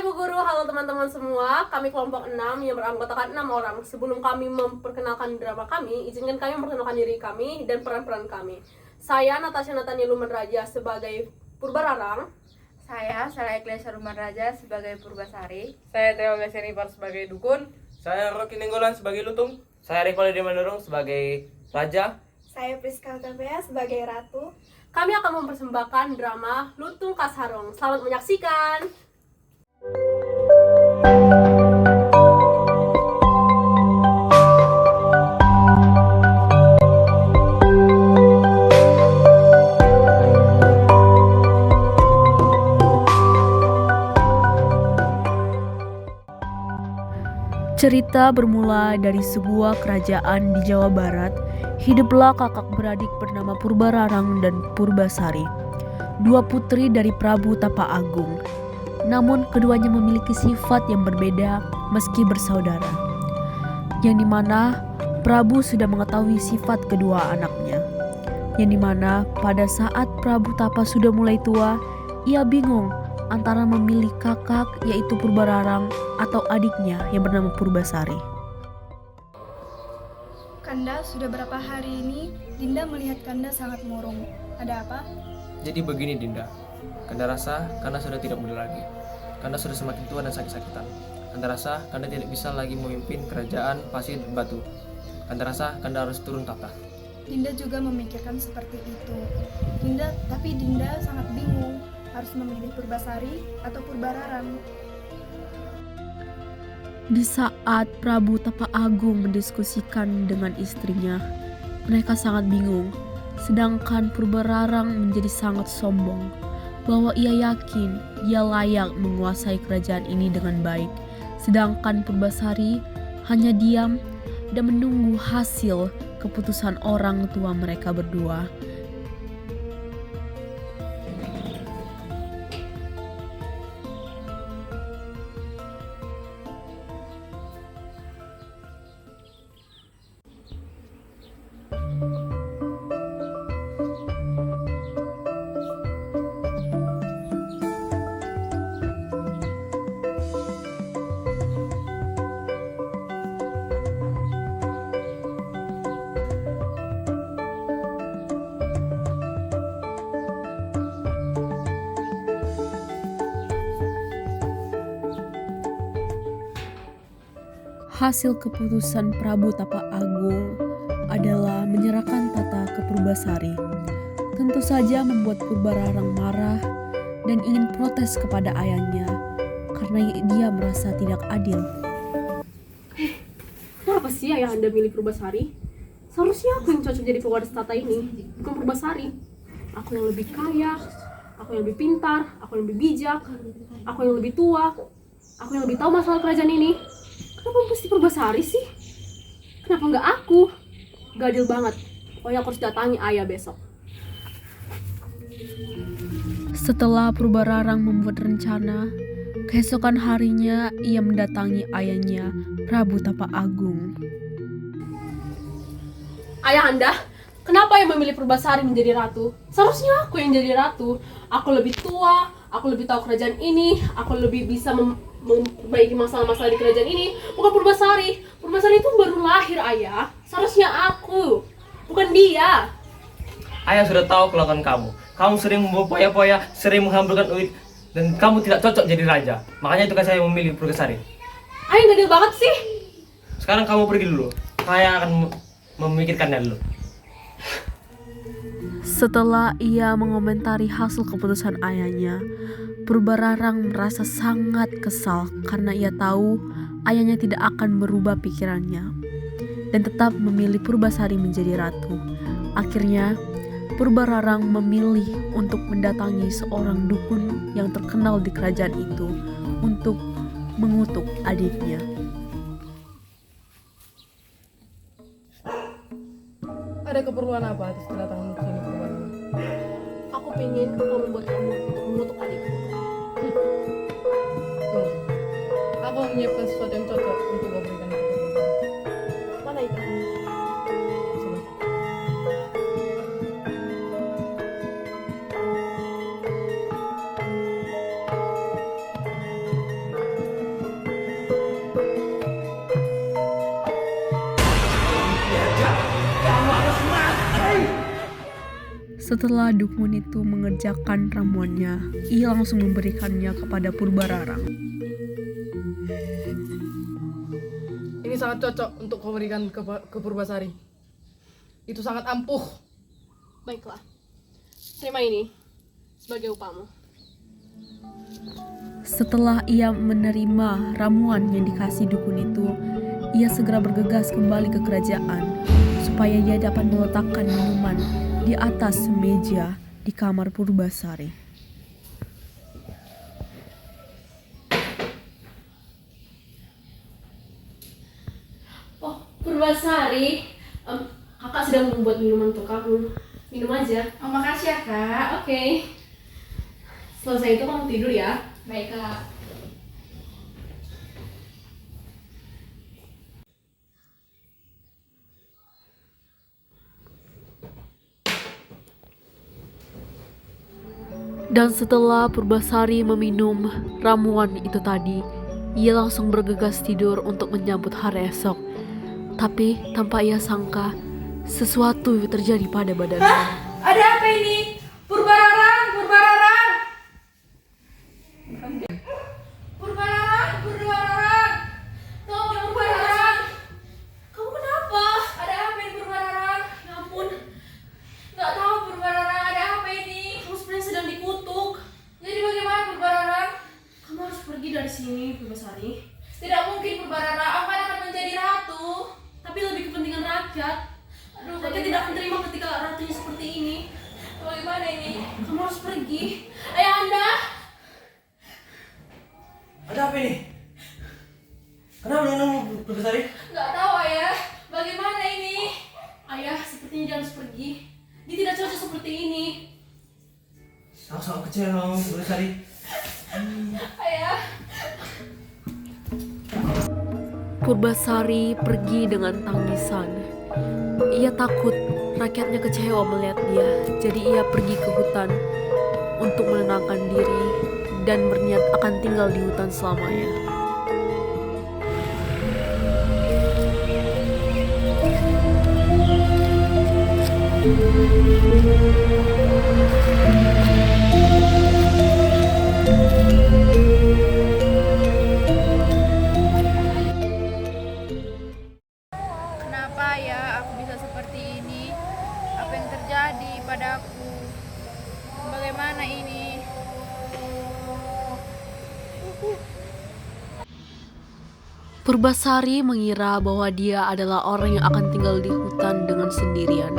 Bu Guru, halo teman-teman semua. Kami kelompok 6 yang beranggotakan 6 orang. Sebelum kami memperkenalkan drama kami, izinkan kami memperkenalkan diri kami dan peran-peran kami. Saya Natasha Natania Luman Raja sebagai Purbararang. Saya Sarah Eklesia Ruman Raja sebagai Purbasari. Saya Theo Gasenipar sebagai Dukun. Saya Rocky Nenggolan sebagai Lutung. Saya Rivaldi Manurung sebagai Raja. Saya Priska Utapea sebagai Ratu. Kami akan mempersembahkan drama Lutung Kasarong. Selamat menyaksikan. Cerita bermula dari sebuah kerajaan di Jawa Barat. Hiduplah kakak beradik bernama Purbararang dan Purbasari, dua putri dari Prabu Tapa Agung. Namun keduanya memiliki sifat yang berbeda meski bersaudara, yang dimana Prabu sudah mengetahui sifat kedua anaknya, yang dimana pada saat Prabu Tapa sudah mulai tua, ia bingung antara memilih kakak yaitu Purbararang atau adiknya yang bernama Purbasari. Kanda, sudah berapa hari ini Dinda melihat Kanda sangat murung. Ada apa? Jadi begini Dinda, Kanda rasa Kanda sudah tidak muda lagi. Kanda sudah semakin tua dan sakit-sakitan. Kanda rasa Kanda tidak bisa lagi memimpin kerajaan pasir dan batu. Kanda rasa Kanda harus turun tahta. Dinda juga memikirkan seperti itu. Tapi Dinda sangat bingung harus memilih Purbasari atau Purbararang. Di saat Prabu Tapa Agung mendiskusikan dengan istrinya, mereka sangat bingung. Sedangkan Purbararang menjadi sangat sombong bahwa ia yakin ia layak menguasai kerajaan ini dengan baik. Sedangkan Purbasari hanya diam dan menunggu hasil keputusan orang tua mereka berdua. Hasil keputusan Prabu Tapa Agung adalah menyerahkan tata ke Purbasari. Tentu saja membuat Purbararang marah dan ingin protes kepada ayahnya karena dia merasa tidak adil. Kenapa sih ayah Anda milih Purbasari? Seharusnya aku yang cocok jadi pewaris tata ini, bukan Purbasari. Aku yang lebih kaya, aku yang lebih pintar, aku yang lebih bijak, aku yang lebih tua, aku yang lebih tahu masalah kerajaan ini. Kenapa mesti Purbasari sih? Kenapa nggak aku? Gak adil banget. Pokoknya aku harus datangi ayah besok. Setelah Purbararang membuat rencana, keesokan harinya ia mendatangi ayahnya, Prabu Tapa Agung. Ayah Anda, kenapa yang memilih Purbasari menjadi ratu? Seharusnya aku yang jadi ratu. Aku lebih tua, aku lebih tahu kerajaan ini, aku lebih bisa memperbaiki masalah-masalah di kerajaan ini. Bukan Purbasari. Purbasari itu baru lahir, ayah. Seharusnya aku, bukan dia. Ayah sudah tahu kelakuan kamu. Kamu sering membawa poya-poya, sering menghamburkan duit, dan kamu tidak cocok jadi raja. Makanya itu kan saya memilih Purbasari. Ayah nggak adil banget sih. Sekarang kamu pergi dulu. Saya akan memikirkannya dulu. Setelah ia mengomentari hasil keputusan ayahnya, Purbararang merasa sangat kesal karena ia tahu ayahnya tidak akan berubah pikirannya dan tetap memilih Purbasari menjadi ratu. Akhirnya, Purbararang memilih untuk mendatangi seorang dukun yang terkenal di kerajaan itu untuk mengutuk adiknya. Ada keperluan apa atas kedatangan ke sini, Purbararang? Aku pengen kau membuat kamu mengutuk adikku. Tunggu. Aku menyiapkan sesuatu yang cocok untuk kau berikan ke Purbararang. Mana itu? Coba. Setelah dukun itu mengerjakan ramuannya, ia langsung memberikannya kepada Purbararang. Ini sangat cocok untuk kau berikan ke Purbasari. Itu sangat ampuh. Baiklah, terima ini sebagai upamu. Setelah ia menerima ramuan yang dikasih dukun itu, ia segera bergegas kembali ke kerajaan supaya ia dapat meletakkan minuman di atas meja di kamar Purbasari. Oh, Purbasari, kakak sedang membuat minuman untuk kamu. Minum aja. Oh, makasih ya, Kak. Oke. Selesai itu kamu tidur ya. Baik, Kak. Dan setelah Purbasari meminum ramuan itu tadi, ia langsung bergegas tidur untuk menyambut hari esok. Tapi tanpa ia sangka, sesuatu terjadi pada badannya. Ada apa ini? Purbararang, Purbararang. Purbararang, Purbararang. Tolong Purbararang. Kamu kenapa? Ada apa ini Purbararang? Ya ampun, Nggak tahu Purbararang, ada apa ini? kamu sebenarnya sedang dikutuk. Jadi bagaimana Purbararang? Kamu harus pergi dari sini, Purbasari. Tidak mungkin Purbararang, aku akan menjadi ratu. Tapi lebih kepentingan rakyat. Aduh, Rakyat tidak akan terima ketika ratunya seperti ini. Bagaimana ini? Kamu harus pergi. Ayahanda! Ada apa ini? Kenapa nunggu Purbasari? Nggak tahu ayah. Bagaimana ini? Ayah, sepertinya dia harus pergi. Dia tidak cocok seperti ini. Aku sangat kecewa sama Purbasari. Ayah. Purbasari pergi dengan tangisan. Ia takut rakyatnya kecewa melihat dia, jadi ia pergi ke hutan untuk menenangkan diri dan berniat akan tinggal di hutan selamanya. Kenapa ya aku bisa seperti ini? Apa yang terjadi padaku? Bagaimana ini? Purbasari mengira bahwa dia adalah orang yang akan tinggal di hutan dengan sendirian.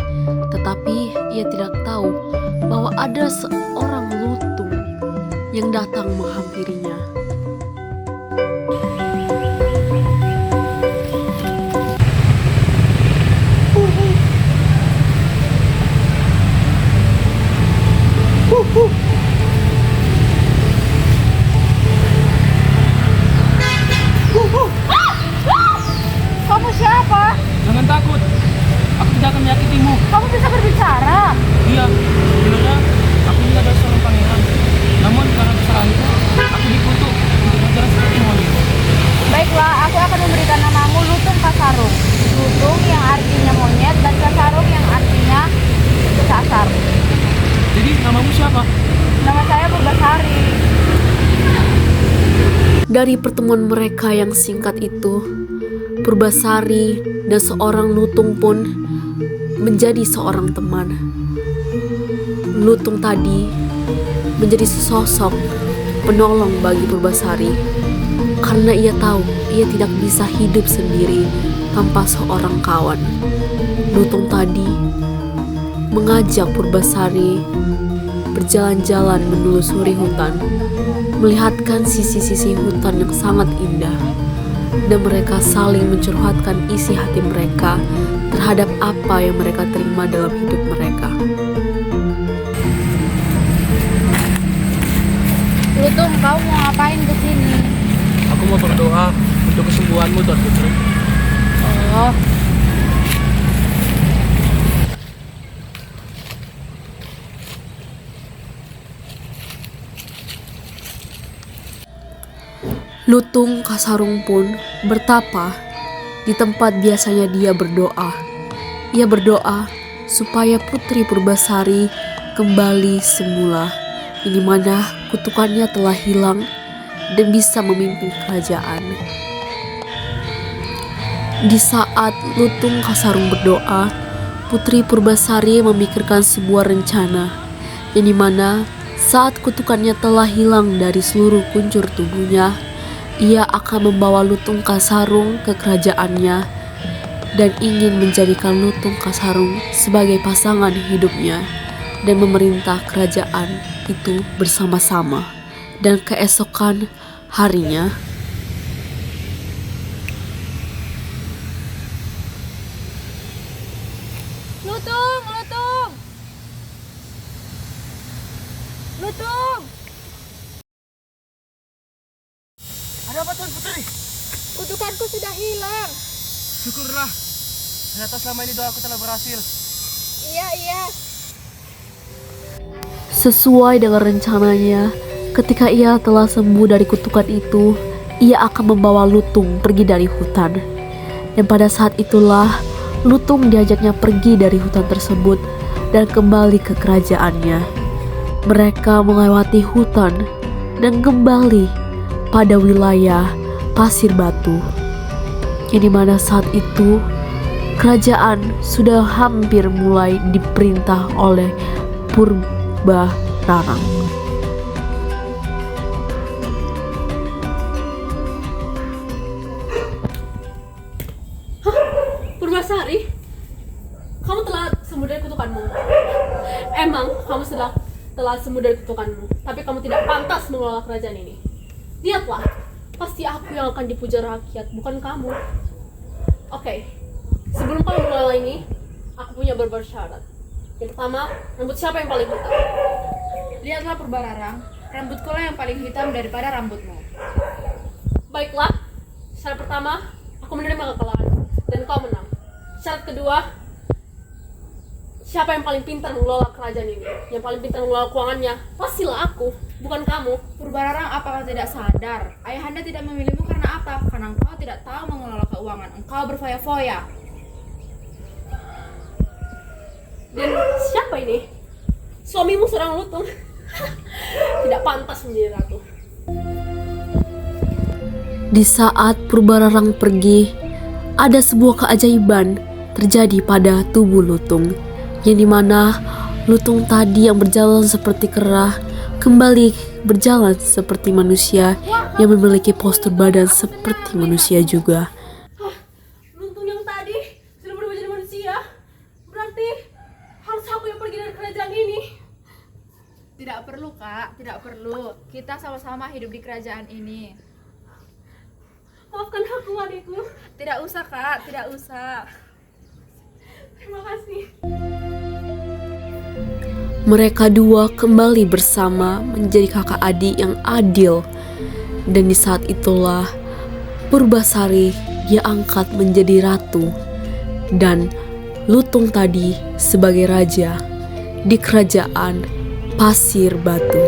Tetapi ia tidak tahu bahwa ada seorang lutung yang datang menghampirinya. Kamu siapa? Jangan takut. Aku tidak akan menyakitimu. Kamu bisa berbicara? Iya, sebenarnya aku ini adalah seorang pangeran. Namun karena kesalahanku, aku dikutuk untuk berjalan seperti monyet. Baiklah, aku akan memberikan namamu Lutung Kasarung. Lutung yang artinya monyet dan Kasarung yang artinya kesasar. Jadi namamu siapa? Nama saya Purbasari. Dari pertemuan mereka yang singkat itu, Purbasari dan seorang lutung pun menjadi seorang teman. Lutung tadi menjadi sosok penolong bagi Purbasari karena ia tahu ia tidak bisa hidup sendiri tanpa seorang kawan. Lutung tadi mengajak Purbasari berjalan-jalan menelusuri hutan, melihatkan sisi-sisi hutan yang sangat indah, dan mereka saling mencurhatkan isi hati mereka terhadap apa yang mereka terima dalam hidup mereka. Lutung, kau mau ngapain ke sini? Aku mau berdoa untuk kesembuhanmu, Tuan Putri. Oh, Lutung Kasarung pun bertapa di tempat biasanya dia berdoa. Ia berdoa supaya Putri Purbasari kembali semula, ini mana kutukannya telah hilang dan bisa memimpin kerajaan. Di saat Lutung Kasarung berdoa, Putri Purbasari memikirkan sebuah rencana, yang dimana saat kutukannya telah hilang dari seluruh kuncur tubuhnya, ia akan membawa Lutung Kasarung ke kerajaannya dan ingin menjadikan Lutung Kasarung sebagai pasangan hidupnya dan memerintah kerajaan itu bersama-sama. Dan keesokan harinya, Lutung, Lutung. Lutung. Ada apa Tuan Putri? Kutukanku sudah hilang. Syukurlah. Ternyata selama ini doaku telah berhasil. Iya. sesuai dengan rencananya, ketika ia telah sembuh dari kutukan itu, ia akan membawa Lutung pergi dari hutan. Dan pada saat itulah Lutung diajaknya pergi dari hutan tersebut dan kembali ke kerajaannya. Mereka melewati hutan dan kembali pada wilayah Pasir Batu, yang dimana saat itu kerajaan sudah hampir mulai diperintah oleh Purbararang. Purbasari, kamu telah sembuh dari kutukanmu. Emang kamu telah sembuh dari kutukanmu, tapi kamu tidak pantas mengelola kerajaan ini. Lihatlah, pasti aku yang akan dipuja rakyat, bukan kamu. Oke, sebelum kamu mengelola ini, aku punya beberapa syarat. Yang pertama, rambut siapa yang paling hitam? Lihatlah Purbararang, rambutku lah yang paling hitam daripada rambutmu. Baiklah, syarat pertama, aku menerima kekalahan dan kau menang. Syarat kedua, siapa yang paling pintar mengelola kerajaan ini? Yang paling pintar mengelola keuangannya, pastilah aku, bukan kamu. Purbararang, apakah tidak sadar? Ayahanda tidak memilihmu karena apa? Karena engkau tidak tahu mengelola keuangan. Engkau berfoya-foya. Dan siapa ini? Suamimu seorang lutung. Tidak pantas menjadi ratu. Di saat Purbararang pergi, ada sebuah keajaiban terjadi pada tubuh Lutung, yang dimana Lutung tadi yang berjalan seperti kera kembali berjalan seperti manusia yang memiliki postur badan seperti manusia juga. Lutung yang tadi sudah berubah jadi manusia. Berarti harus aku yang pergi dari kerajaan ini. Tidak perlu, Kak. Tidak perlu. Kita sama-sama hidup di kerajaan ini. Maafkan aku, adikku. Tidak usah, Kak. Tidak usah. Terima kasih. Mereka dua kembali bersama menjadi kakak adik yang adil. Dan di saat itulah Purbasari diangkat menjadi ratu dan Lutung tadi sebagai raja di kerajaan Pasir Batu.